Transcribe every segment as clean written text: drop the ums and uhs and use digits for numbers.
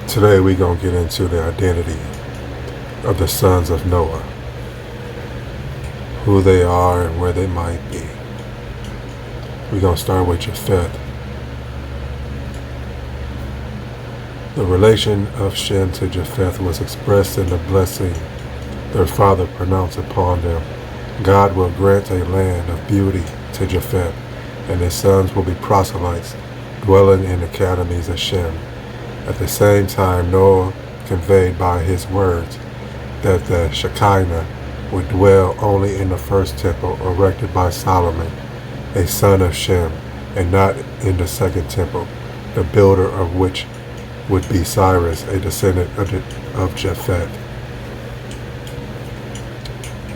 Today we're going to get into the identity of the sons of Noah, who they are and where they might be. We're going to start with Japheth. The relation of Shem to Japheth was expressed in the blessing their father pronounced upon them. God will grant a land of beauty to Japheth, and his sons will be proselytes, dwelling in academies of Shem. At the same time, Noah conveyed by his words that the Shekinah would dwell only in the first temple erected by Solomon, a son of Shem, and not in the second temple, the builder of which would be Cyrus, a descendant of Japheth.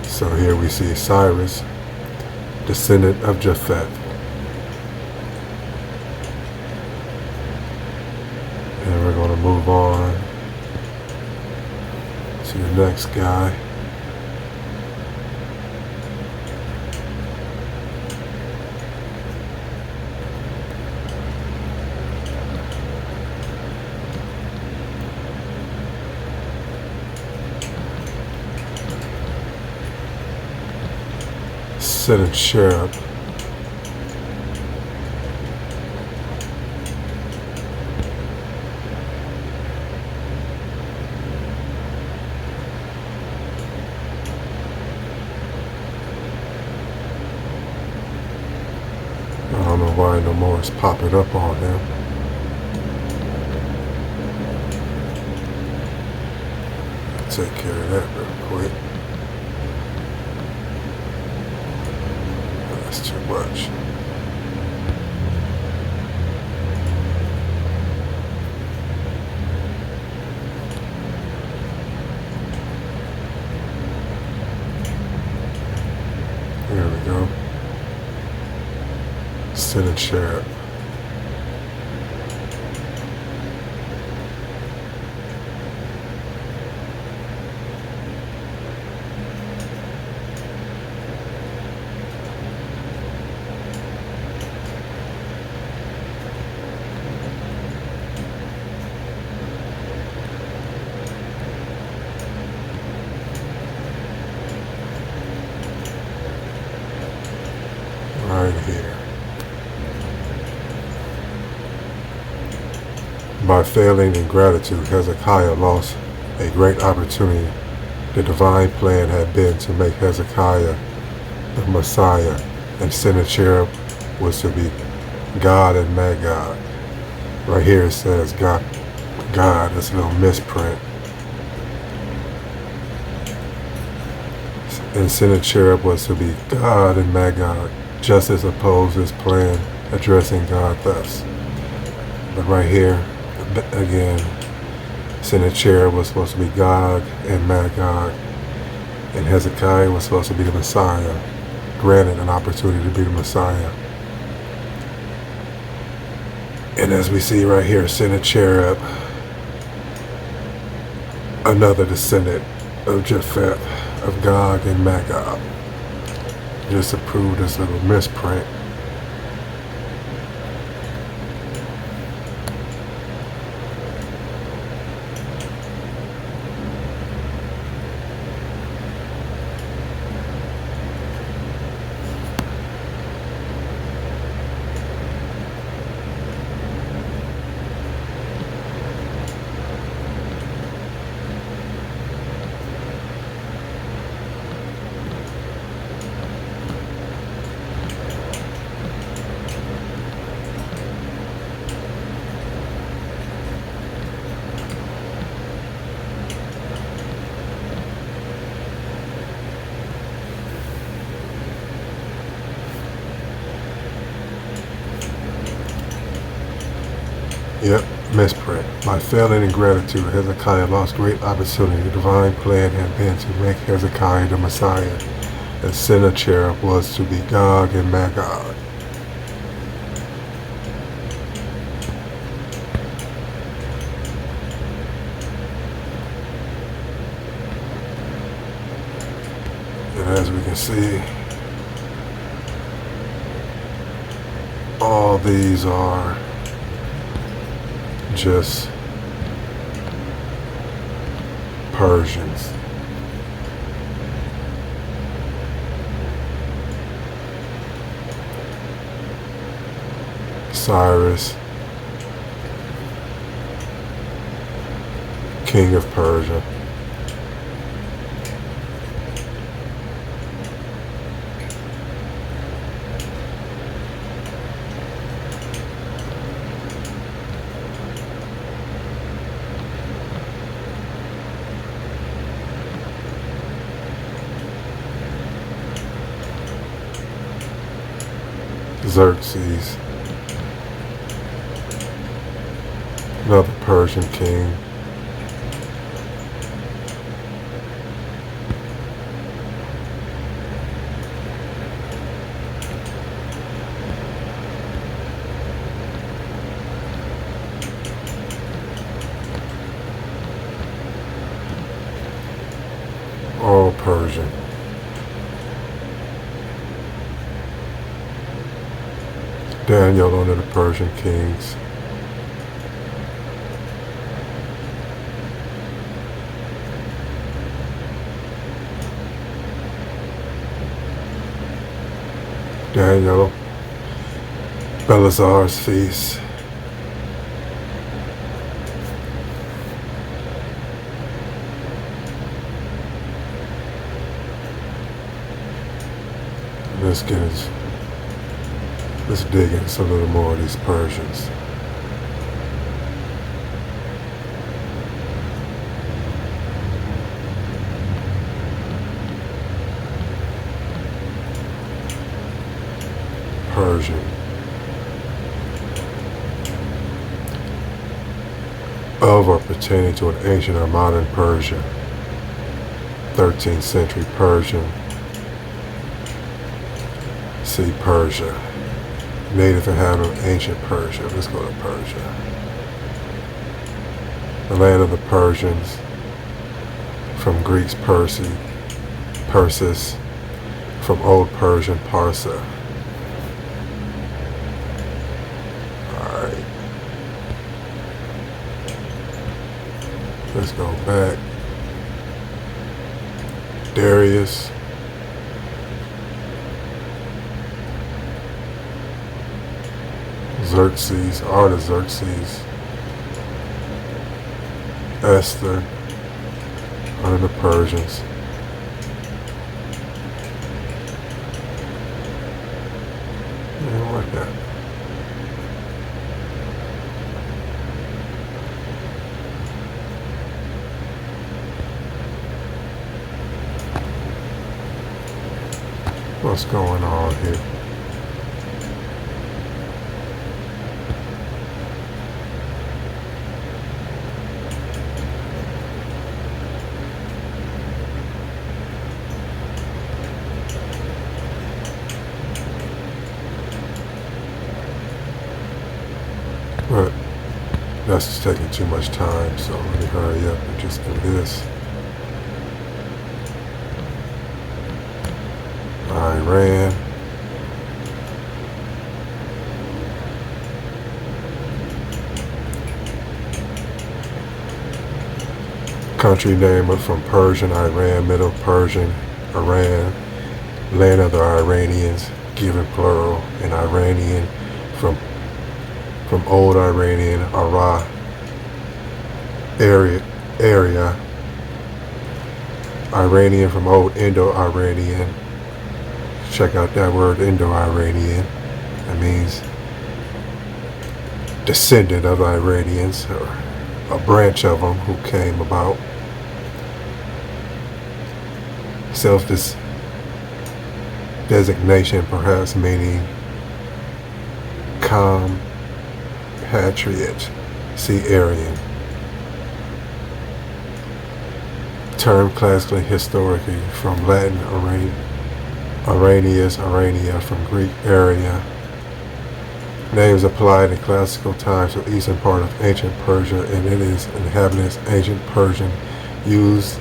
So here we see Cyrus, descendant of Japheth. And we're going to move on to the next guy. Sennacherib. I don't know why no more is popping up on him. I'll take care of that real quick. That's too much. There we go. Sennacherib. Right here. By failing in gratitude, Hezekiah lost a great opportunity. The divine plan had been to make Hezekiah the Messiah, and Sennacherib was to be God and Magog. Right here it says God. That's a little misprint. And Sennacherib was to be God and Magog, just as opposed his plan addressing God thus. But right here, again, Sennacherib was supposed to be Gog and Magog, and Hezekiah was supposed to be the Messiah, granted an opportunity to be the Messiah. And as we see right here, Sennacherib, another descendant of Japheth, of Gog and Magog, just to prove this little misprint. Yep, misprint. By failing in gratitude, Hezekiah lost great opportunity. The divine plan had been to make Hezekiah the Messiah, and Sennacherib was to be Gog and Magog. And as we can see, all these are just Persians. Cyrus, king of Persia. Xerxes, another Persian king. All Persian. Daniel under the Persian kings. Daniel, Belshazzar's feast. Let's dig into a little more of these Persians. Persian. Of or pertaining to an ancient or modern Persia. 13th century Persian. See Persia. Native inhabitant of ancient Persia. Let's go to Persia. The land of the Persians. From Greeks Persis. From Old Persian Parsa. Alright. Let's go back. Darius. Xerxes, Artaxerxes, Esther, under the Persians. Yeah, like that. What's going on here? But that's just taking too much time, so let me hurry up and just do this. Iran. Country name from Persian, Iran, Middle Persian, Iran, land of the Iranians, given plural, and Iranian from Old Iranian, Ara, area, Iranian from Old Indo-Iranian. Check out that word, Indo-Iranian. That means descendant of Iranians, or a branch of them who came about. Self-designation perhaps meaning compatriot, see Aryan. Term classically, historically, from Latin Arrhenius, Arrhenia, from Greek area. Names applied in classical times to the eastern part of ancient Persia, and it is inhabitants ancient Persian used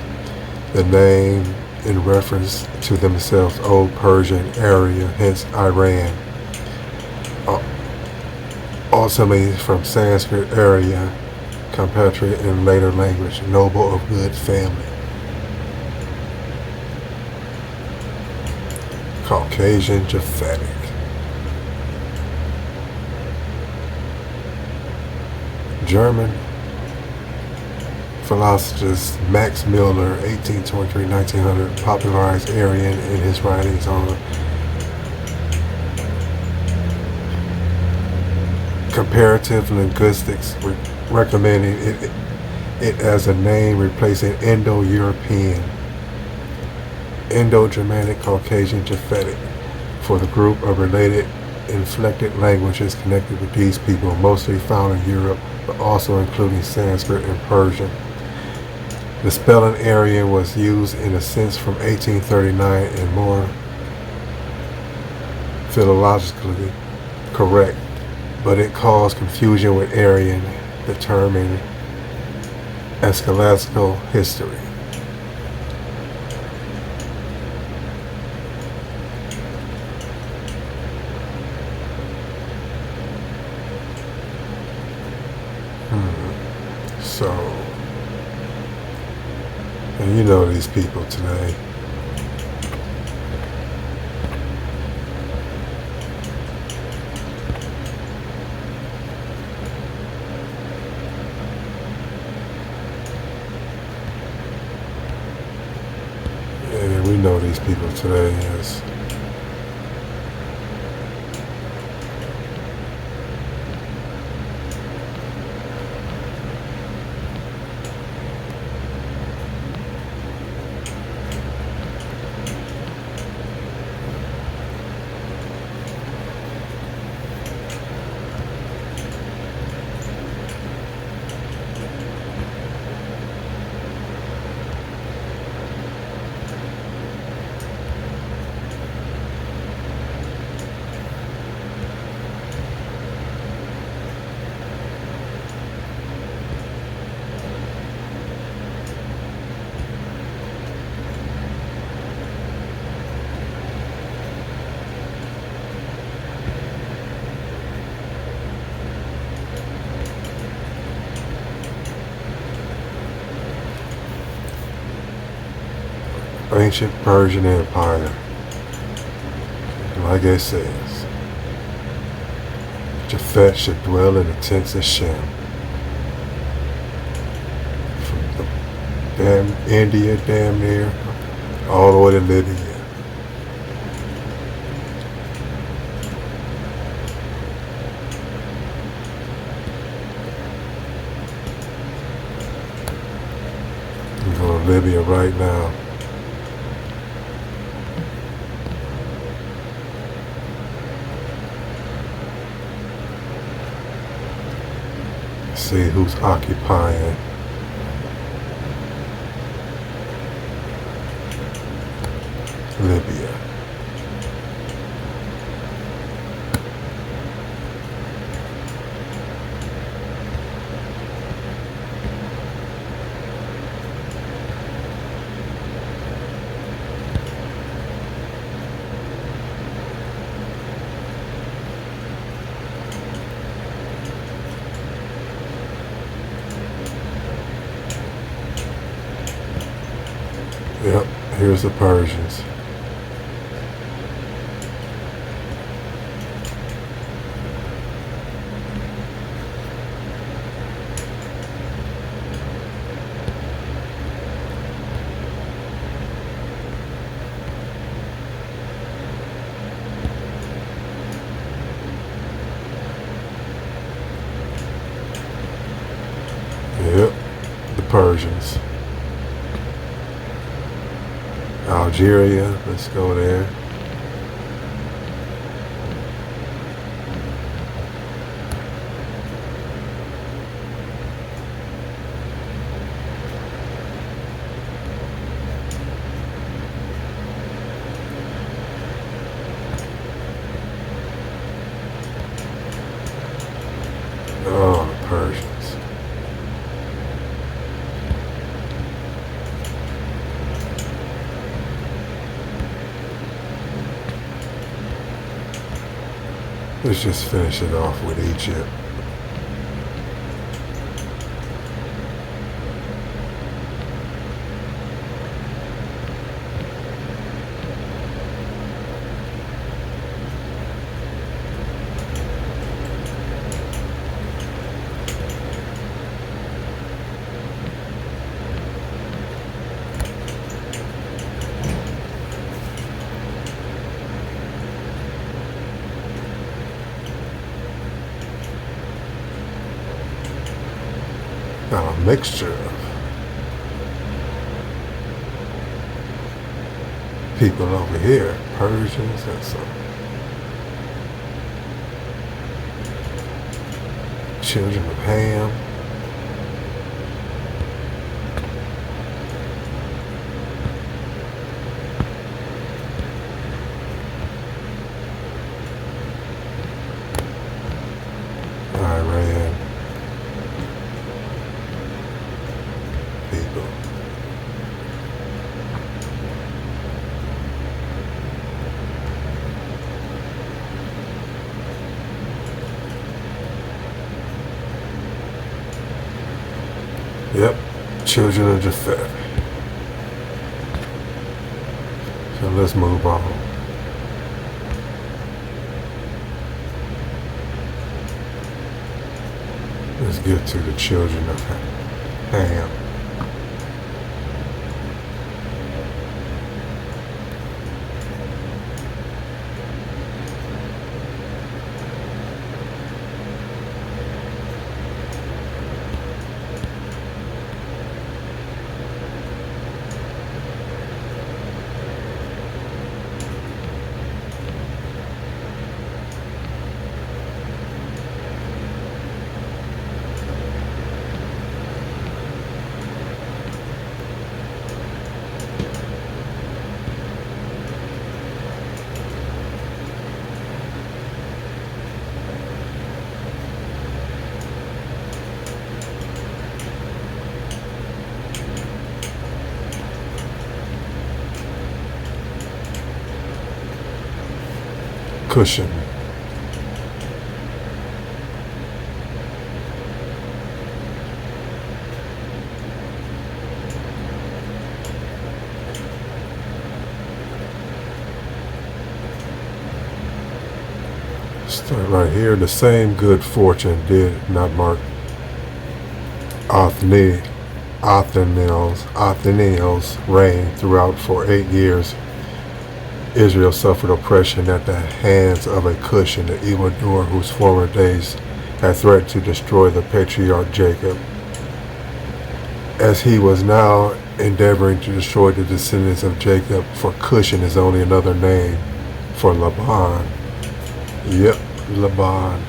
the name in reference to themselves, Old Persian area, hence Iran. Ultimately from Sanskrit area, compatriot in later language, noble of good family. Caucasian Japhetic. German philosopher Max Muller, 1823-1900, popularized Aryan in his writings on comparative linguistics, recommending it as a name replacing Indo-European, Indo-Germanic, Caucasian, Japhetic for the group of related inflected languages connected with these people, mostly found in Europe, but also including Sanskrit and Persian. The spelling Aryan was used in a sense from 1839 and more philologically correct, but it caused confusion with Aryan, the term in eschatological history. So, and you know these people today. And we know these people today as ancient Persian Empire. Like it says, Japhet should dwell in the tents of Shem. From the India damn near, all the way to Libya. We go to Libya right now. See who's occupying Libya. Yep, here's the Persians. Yep, the Persians. Algeria, let's go there. Oh, the Persians. Let's just finish it off with Egypt. Now a mixture of people over here, Persians and some children of Ham. Iran people. Yep, children of Japheth. So let's move on. Let's get to the children of Ham. Cushan. Start right here. The same good fortune did not mark Othniel's reign throughout for 8 years. Israel suffered oppression at the hands of a Cushan, the evildoer whose former days had threatened to destroy the patriarch Jacob. As he was now endeavoring to destroy the descendants of Jacob, for Cushan is only another name for Laban. Yep, Laban.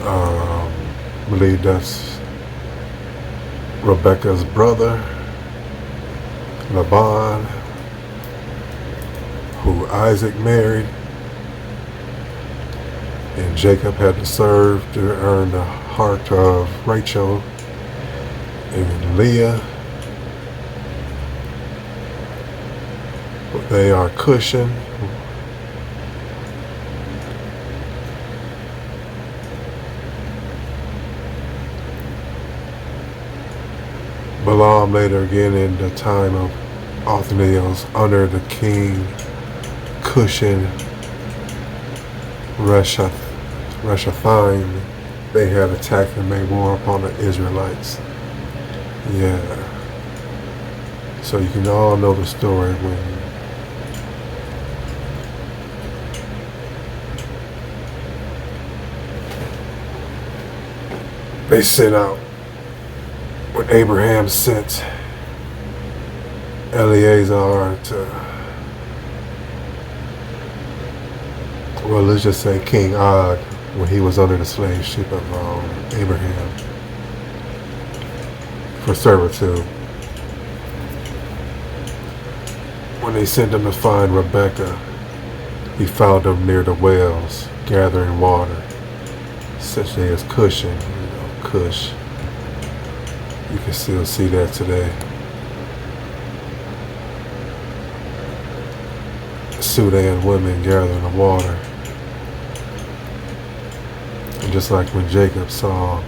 I believe that's Rebecca's brother, Laban, who Isaac married, and Jacob had to serve to earn the heart of Rachel and Leah. They are Cushan. Balaam later again in the time of Othniel's under the king Cushan Reshathaim, they had attacked and made war upon the Israelites. Yeah. So you can all know the story when they sent out, when Abraham sent Eleazar to, well, let's just say King Og, when he was under the slave ship of Abraham for servitude. When they sent him to find Rebecca, he found them near the wells, gathering water, such as Cushan, Cush. You can still see that today. Sudan women gathering the water. And just like when Jacob saw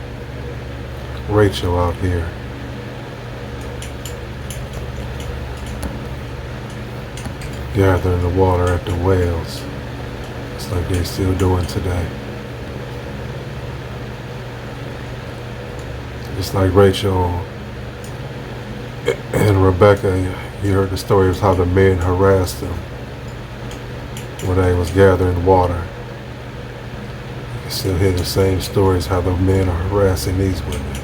Rachel out here, gathering the water at the wells. It's like they're still doing today. Just like Rachel and Rebecca, you heard the story of how the men harassed them when they was gathering water. Still hear the same stories how the men are harassing these women,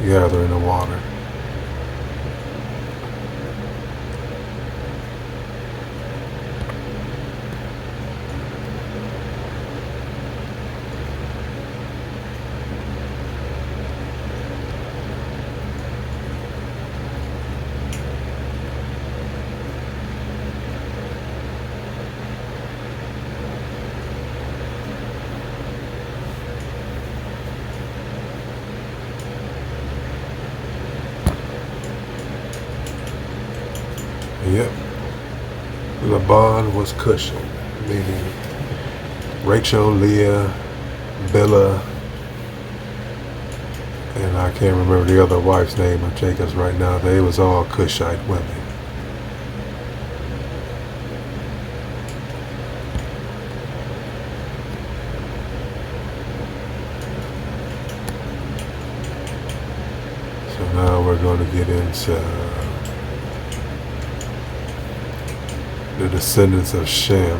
gathering the water. Yep. Laban was Cushing, meaning Rachel, Leah, Bilhah, and I can't remember the other wife's name of Jacob's right now. They was all Cushite women. So now we're going to get into the descendants of Shem.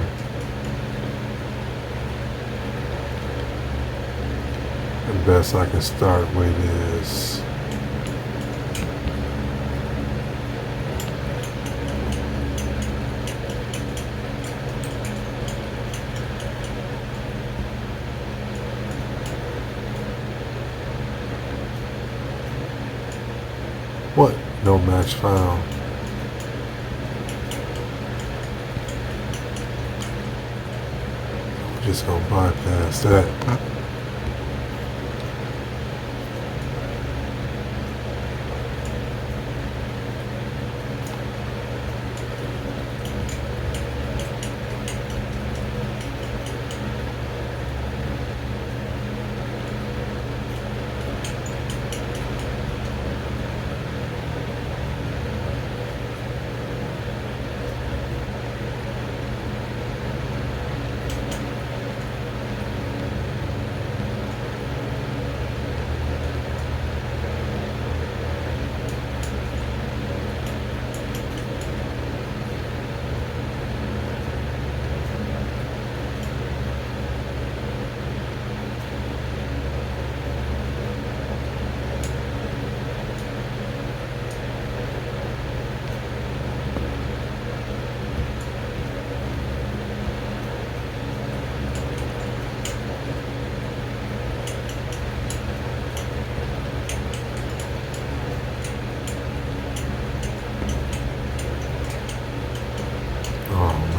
The best I can start with is what? No match found. We're just gonna bypass that.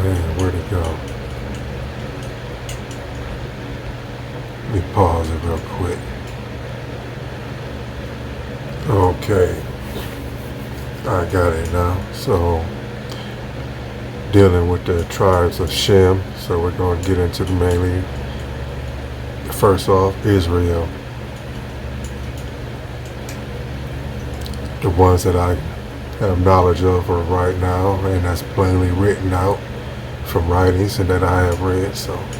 Man, where'd it go? Let me pause it real quick. Okay, I got it now. So, dealing with the tribes of Shem. So we're going to get into mainly, first off, Israel. The ones that I have knowledge of right now, and that's plainly written out from writings and that I have read. So I'm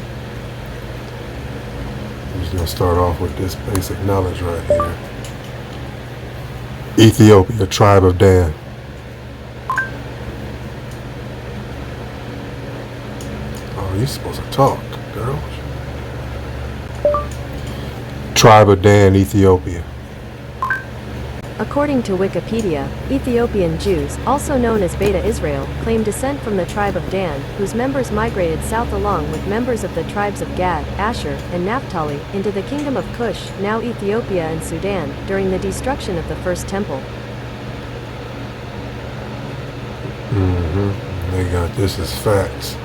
just going to start off with this basic knowledge right here. Ethiopia, tribe of Dan. Oh, you're supposed to talk, girl. Tribe of Dan, Ethiopia. According to Wikipedia, Ethiopian Jews, also known as Beta Israel, claim descent from the tribe of Dan, whose members migrated south along with members of the tribes of Gad, Asher, and Naphtali, into the kingdom of Cush, now Ethiopia and Sudan, during the destruction of the first temple. They got this as facts.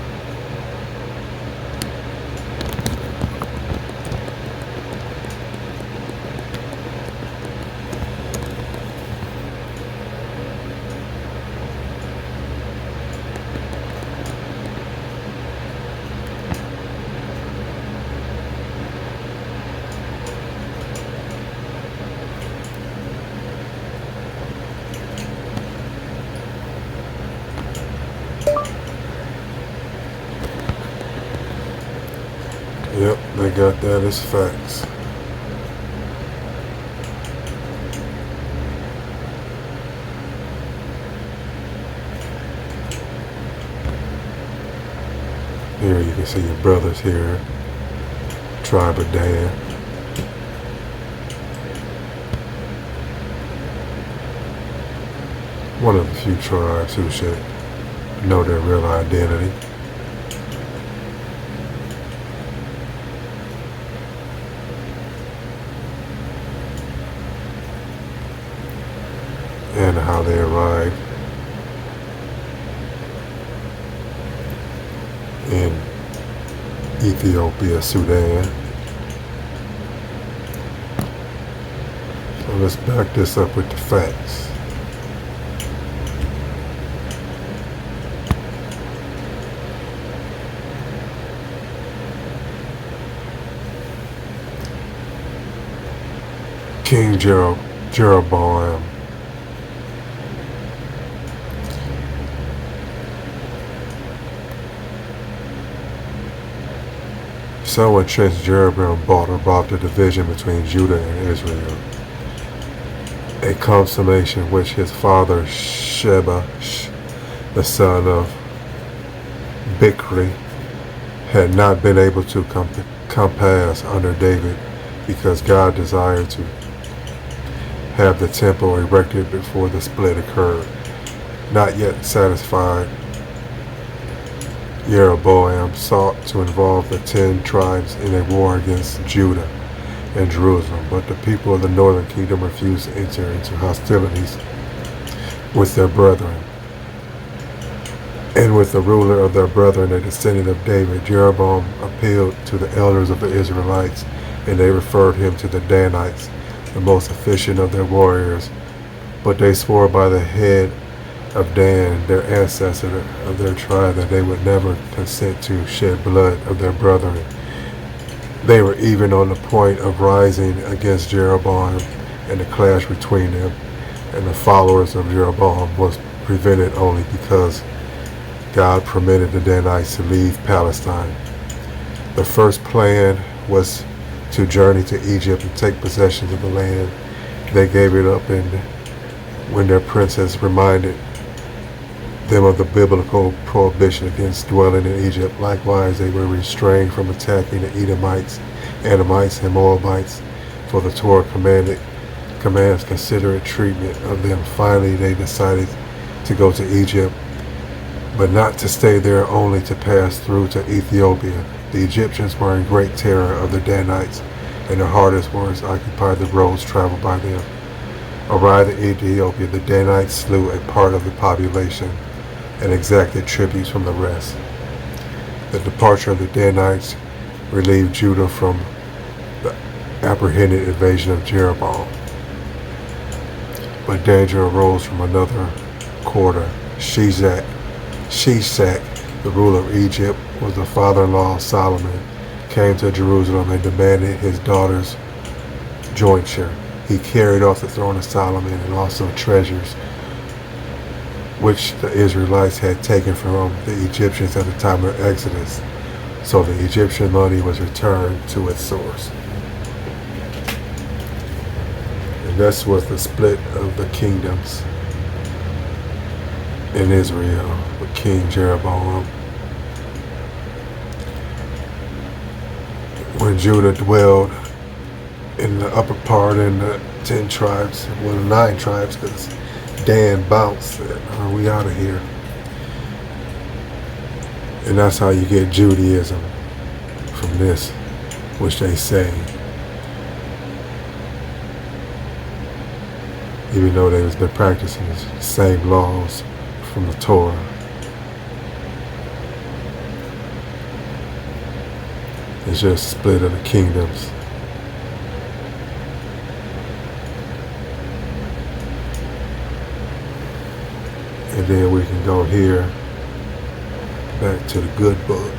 Yep, they got that as facts. Here you can see your brothers here. tribe of Dan. One of the few tribes who should know their real identity. And how they arrived in Ethiopia, Sudan. So let's back this up with the facts. King Jeroboam so entrenched Jeroboam brought about the division between Judah and Israel, a consummation which his father Sheba, the son of Bichri, had not been able to compass under David, because God desired to have the temple erected before the split occurred. Not yet satisfied, Jeroboam sought to involve the 10 tribes in a war against Judah and Jerusalem, but the people of the northern kingdom refused to enter into hostilities with their brethren. And with the ruler of their brethren, a descendant of David, Jeroboam appealed to the elders of the Israelites, and they referred him to the Danites, the most efficient of their warriors. But they swore by the head of Dan, their ancestor of their tribe, that they would never consent to shed blood of their brethren. They were even on the point of rising against Jeroboam, and the clash between them and the followers of Jeroboam was prevented only because God permitted the Danites to leave Palestine. The first plan was to journey to Egypt and take possession of the land. They gave it up, and when their princess reminded them of the biblical prohibition against dwelling in Egypt, likewise they were restrained from attacking the Edomites, Anamites, and Moabites, for the Torah commands considerate treatment of them. Finally, they decided to go to Egypt, but not to stay there, only to pass through to Ethiopia. The Egyptians were in great terror of the Danites, and their hardest words occupied the roads traveled by them. Arrived in Ethiopia, the Danites slew a part of the population and exacted tributes from the rest. The departure of the Danites relieved Judah from the apprehended invasion of Jeroboam. But danger arose from another quarter. Shishak, the ruler of Egypt, was the father-in-law of Solomon, came to Jerusalem and demanded his daughter's jointure. He carried off the throne of Solomon and also treasures which the Israelites had taken from the Egyptians at the time of Exodus. So the Egyptian money was returned to its source. And this was the split of the kingdoms in Israel with King Jeroboam. When Judah dwelled in the upper part in the 10 tribes, well, 9 tribes, because Dan bounced, said, "Are we out of here?" And that's how you get Judaism from this, which they say, even though they've been practicing the same laws from the Torah. It's just a split of the kingdoms. And then we can go here, back to the good book.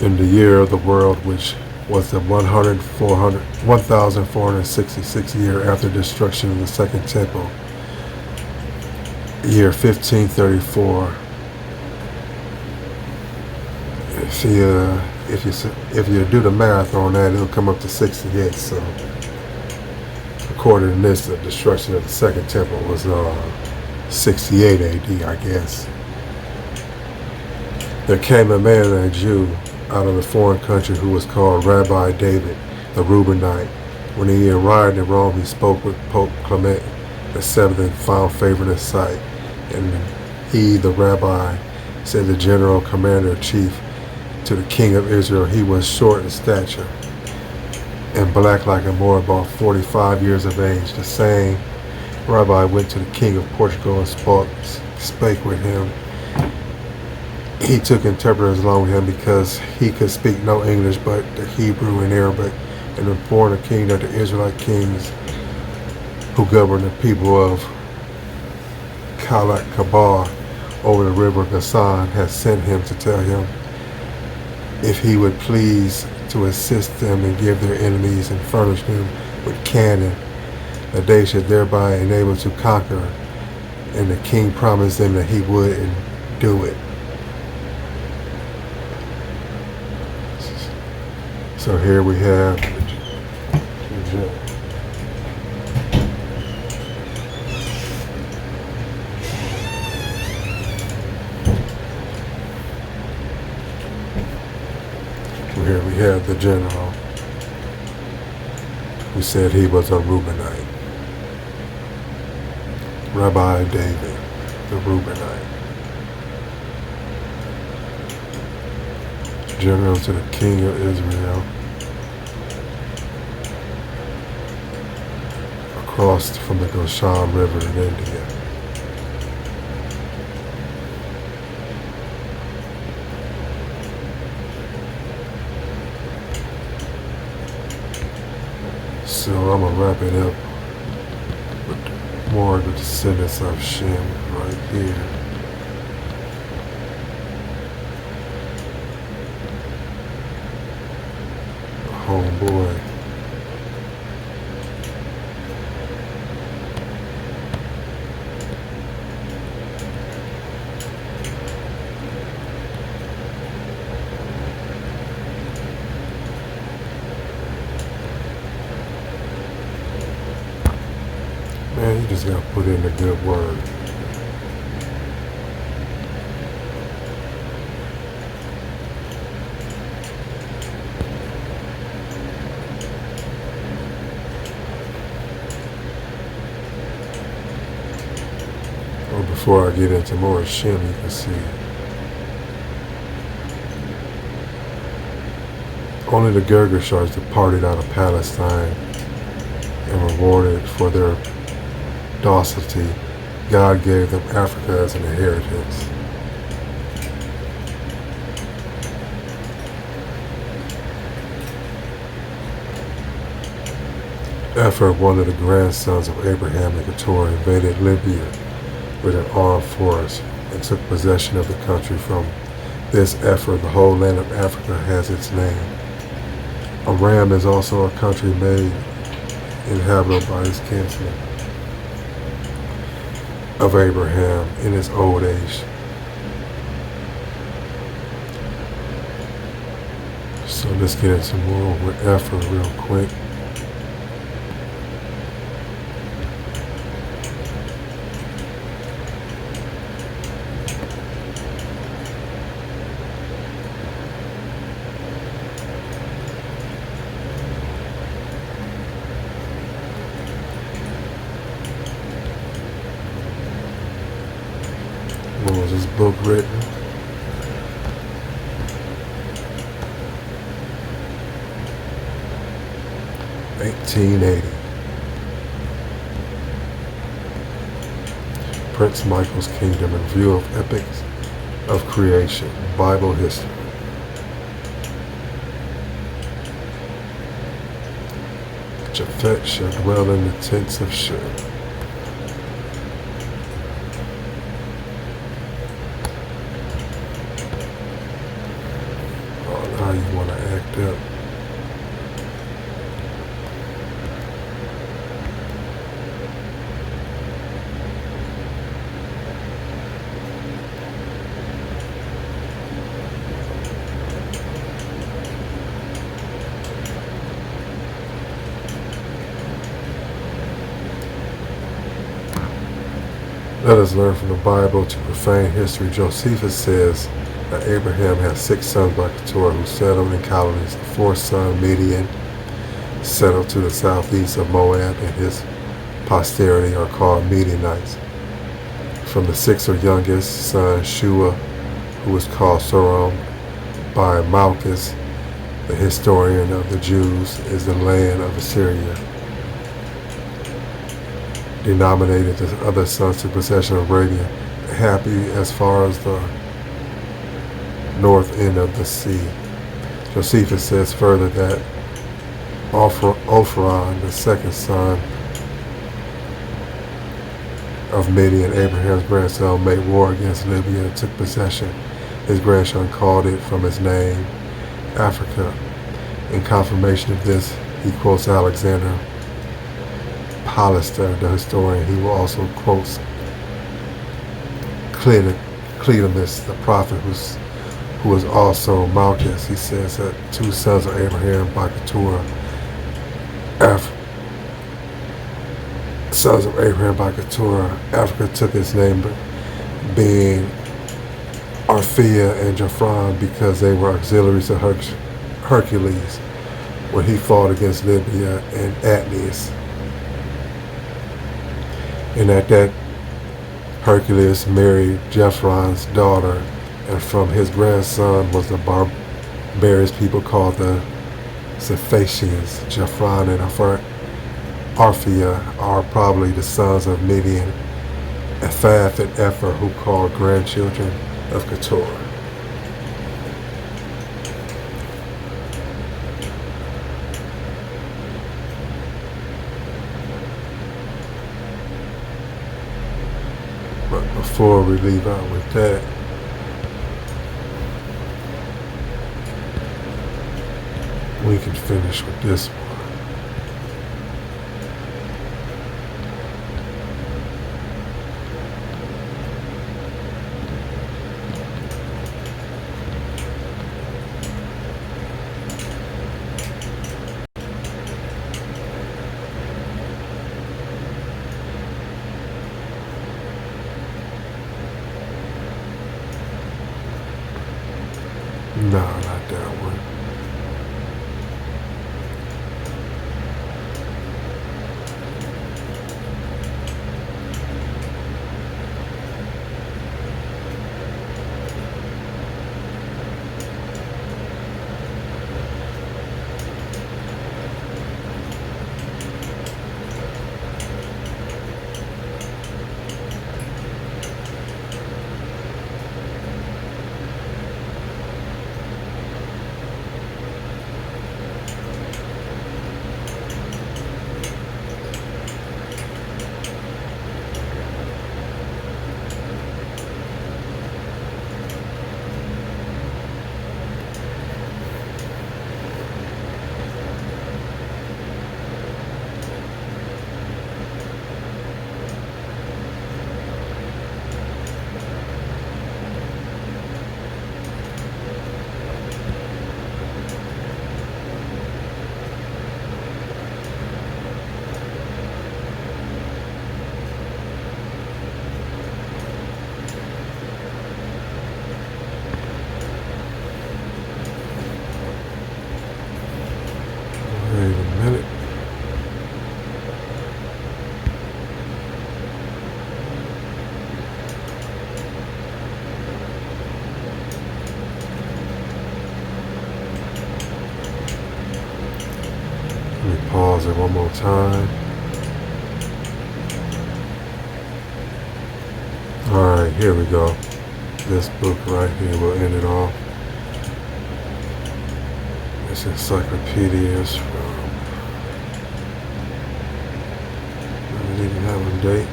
In the year of the world, which was the 1466th year after destruction of the Second Temple, year 1534. If you do the math on that, it'll come up to 68. So According to this, the destruction of the Second Temple was 68 AD, I guess. There came a man, a Jew, out of a foreign country who was called Rabbi David, the Reubenite. When he arrived in Rome, he spoke with Pope Clement VII and found favor in his sight. And he, the rabbi, said the general commander-in-chief to the king of Israel, he was short in stature and black like a Moor, about 45 years of age. The same rabbi went to the king of Portugal and spake with him. He took interpreters along with him because he could speak no English but the Hebrew and Arabic, and informed the king that the Israelite kings who governed the people of Khalat Kabar over the river Gassan had sent him to tell him if he would please to assist them and give their enemies and furnish them with cannon, that they should thereby enable to conquer. And the king promised them that he would and do it. So here we have the general who said he was a Reubenite. Rabbi David, the Reubenite. General to the king of Israel. Across from the Goshan River in India. So I'm going to wrap it up with more of the descendants of Shem right here. Homeboy. Man, you just gotta put in a good word. Well, before I get into more Shem, you can see only the Girgashars departed out of Palestine and rewarded for their docility. God gave them Africa as an inheritance. Epher, one of the grandsons of Abraham and Keturah, invaded Libya with an armed force and took possession of the country. From this Epher, the whole land of Africa has its name. Aram is also a country made inhabited by his kinsmen of Abraham in his old age. So let's get into more with Epher real quick. When was this book written? (1880). Prince Michael's Kingdom in View of Epics of Creation, Bible History. Japhet shall dwell in the tents of Shem. How you want to act up. Let us learn from the Bible to profane history. Josephus says that Abraham had 6 sons by Keturah who settled in colonies. The fourth son, Midian, settled to the southeast of Moab, and his posterity are called Midianites. From the sixth or youngest son, Shua, who was called Soram by Malchus, the historian of the Jews, is the land of Assyria. Denominated the other sons to possession of Arabia, happy as far as the north end of the sea. Josephus says further that Ophrah, the second son of Midian, Abraham's grandson, made war against Libya and took possession. His grandson called it from its name Africa. In confirmation of this, he quotes Alexander Polyster, the historian. He will also quote Cleodemus, the prophet, who was also Malchus. He says that 2 sons of Abraham by Keturah, Africa took its name, being Arphia and Japhron, because they were auxiliaries of Hercules when he fought against Libya and Atlas. And at that, Hercules married Japhron's daughter, and from his grandson was the barbarous people called the Sephacians. Japhron and Arphia are probably the sons of Midian, Ephath and Epher, who called grandchildren of Keturah. But before we leave out with that, we can finish with this one. No, not that one. Wait a minute. Let me pause it one more time. Alright, here we go. This book right here will end it off. This encyclopedia is from, doesn't even have a date.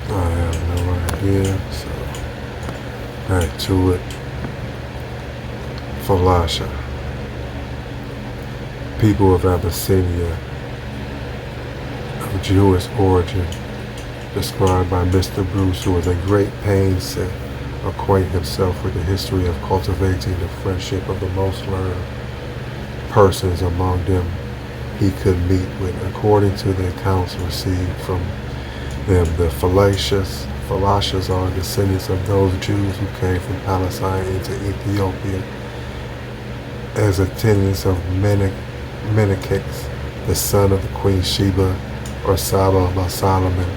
I have no idea, so back to it. Phalasha, people of Abyssinia of Jewish origin, described by Mr. Bruce, who was a great painstaker acquaint himself with the history of cultivating the friendship of the most learned persons among them he could meet with. According to the accounts received from them, the Philashas are descendants of those Jews who came from Palestine into Ethiopia as attendants of Menachus, the son of the Queen Sheba or Saba by Solomon.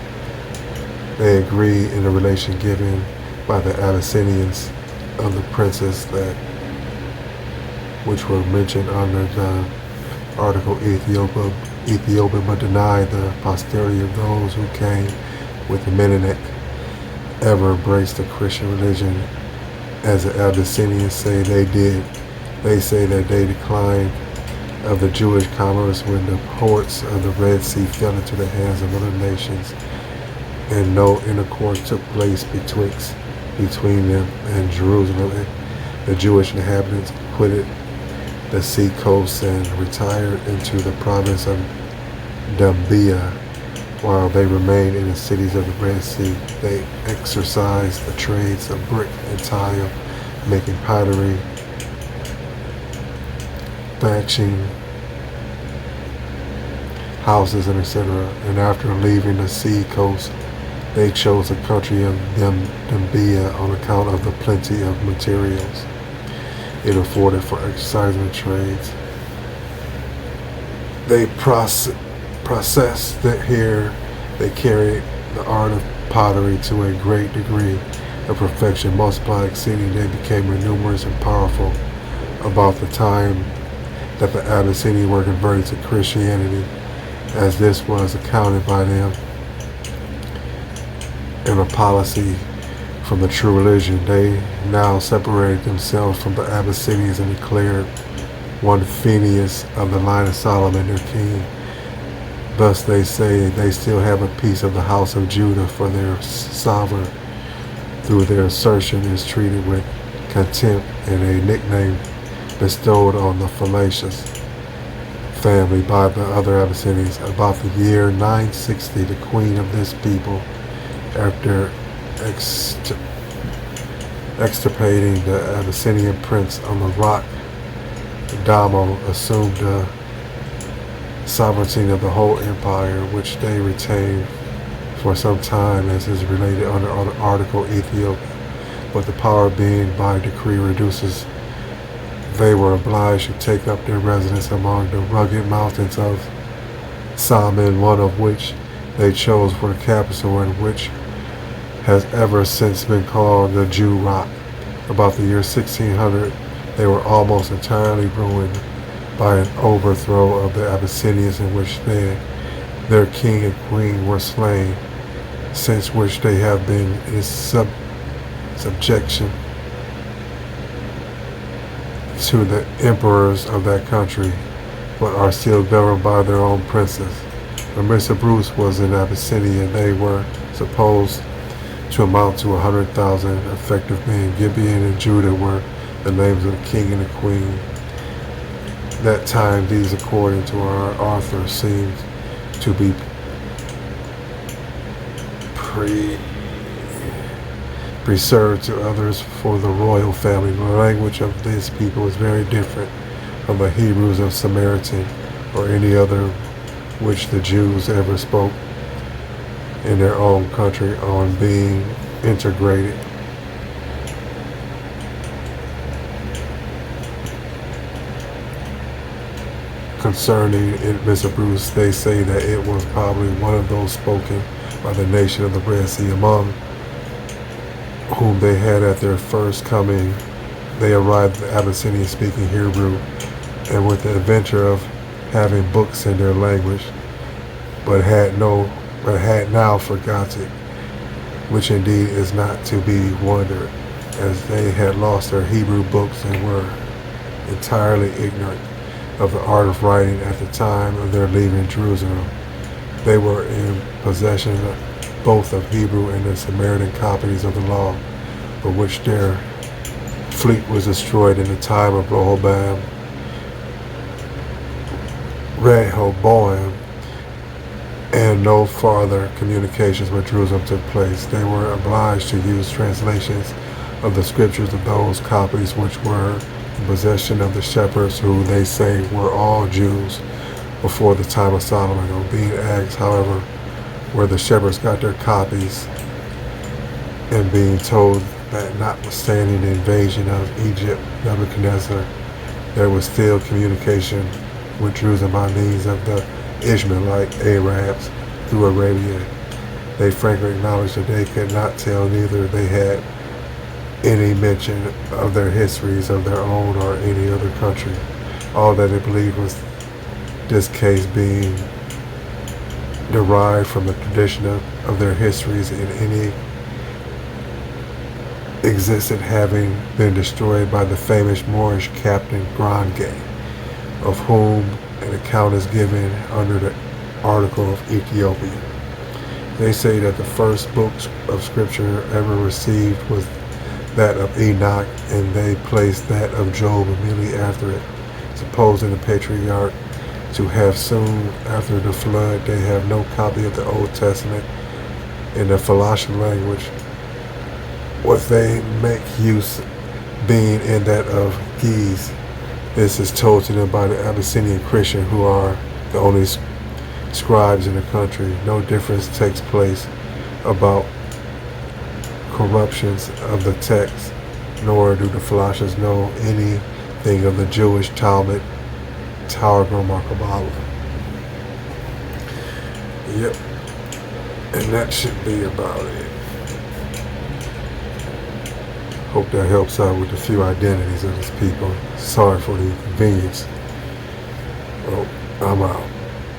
They agree in the relation given by the Abyssinians of the princes that which were mentioned under the article Ethiopia, but deny the posterity of those who came with Menelik ever embraced the Christian religion as the Abyssinians say they did. They say that they declined of the Jewish commerce when the ports of the Red Sea fell into the hands of other nations, and no intercourse took place between them and Jerusalem. The Jewish inhabitants quitted the sea coast and retired into the province of Dumbia. While they remained in the cities of the Red Sea, they exercised the trades of brick and tile, making pottery, thatching houses, and etc. And after leaving the sea coast, they chose the country of Dumbia on account of the plenty of materials it afforded for exercising the trades. They processed that here. They carried the art of pottery to a great degree of perfection, multiplied exceeding. They became numerous and powerful about the time that the Abyssinians were converted to Christianity, as this was accounted by them in a policy from the true religion. They now separated themselves from the Abyssinians and declared one Phineas of the line of Solomon their king. Thus they say they still have a piece of the house of Judah, for their sovereign through their assertion is treated with contempt, and a nickname bestowed on the Philashas family by the other Abyssinians. About the year 960, the queen of this people, after extirpating the Abyssinian prince on the rock Damo, assumed the sovereignty of the whole empire, which they retained for some time, as is related under article Ethiopia. But the power being by decree reduces, they were obliged to take up their residence among the rugged mountains of Salmon, one of which they chose for the capital, and which has ever since been called the Jew Rock. About the year 1600, they were almost entirely ruined by an overthrow of the Abyssinians, in which their king and queen were slain, since which they have been in subjection to the emperors of that country, but are still governed by their own princes. When Mr. Bruce was in Abyssinia, they were supposed to amount to 100,000 effective men. Gibeon and Judah were the names of the king and the queen. That time, these, according to our author, seemed to be preserved to others for the royal family. The language of this people is very different from the Hebrews of Samaritan or any other which the Jews ever spoke in their own country on being integrated. Concerning it, Mr. Bruce, they say that it was probably one of those spoken by the nation of the Red Sea, among whom they had at their first coming. They arrived at Abyssinia speaking Hebrew, and with the adventure of having books in their language, but had now forgotten, which indeed is not to be wondered, as they had lost their Hebrew books and were entirely ignorant of the art of writing at the time of their leaving Jerusalem. They were in possession both of Hebrew and the Samaritan copies of the law, for which their fleet was destroyed in the time of Rehoboam, and no farther communications with Jerusalem took place. They were obliged to use translations of the scriptures of those copies which were in possession of the shepherds, who they say were all Jews before the time of Solomon. On being asked, however, where the shepherds got their copies, and being told that notwithstanding the invasion of Egypt, Nebuchadnezzar, there was still communication with Jerusalem by means of the Ishmaelite Arabs through Arabia, they frankly acknowledged that they could not tell, neither they had any mention of their histories of their own or any other country. All that they believed was this case being derived from the tradition of their histories in any existed having been destroyed by the famous Moorish captain Grangé, of whom an account is given under the article of Ethiopia. They say that the first book of scripture ever received was that of Enoch, and they placed that of Job immediately after it, supposing the patriarch to have soon after the flood. They have no copy of the Old Testament in the Phoenician language, what they make use being in that of Ge'ez. This is told to them by the Abyssinian Christian, who are the only scribes in the country. No difference takes place about corruptions of the text, nor do the Philosophers know anything of the Jewish Talmud, Targum, or Kabbalah. Yep, and that should be about it. Hope that helps out with the few identities of these people. Sorry for the inconvenience. Well, I'm out.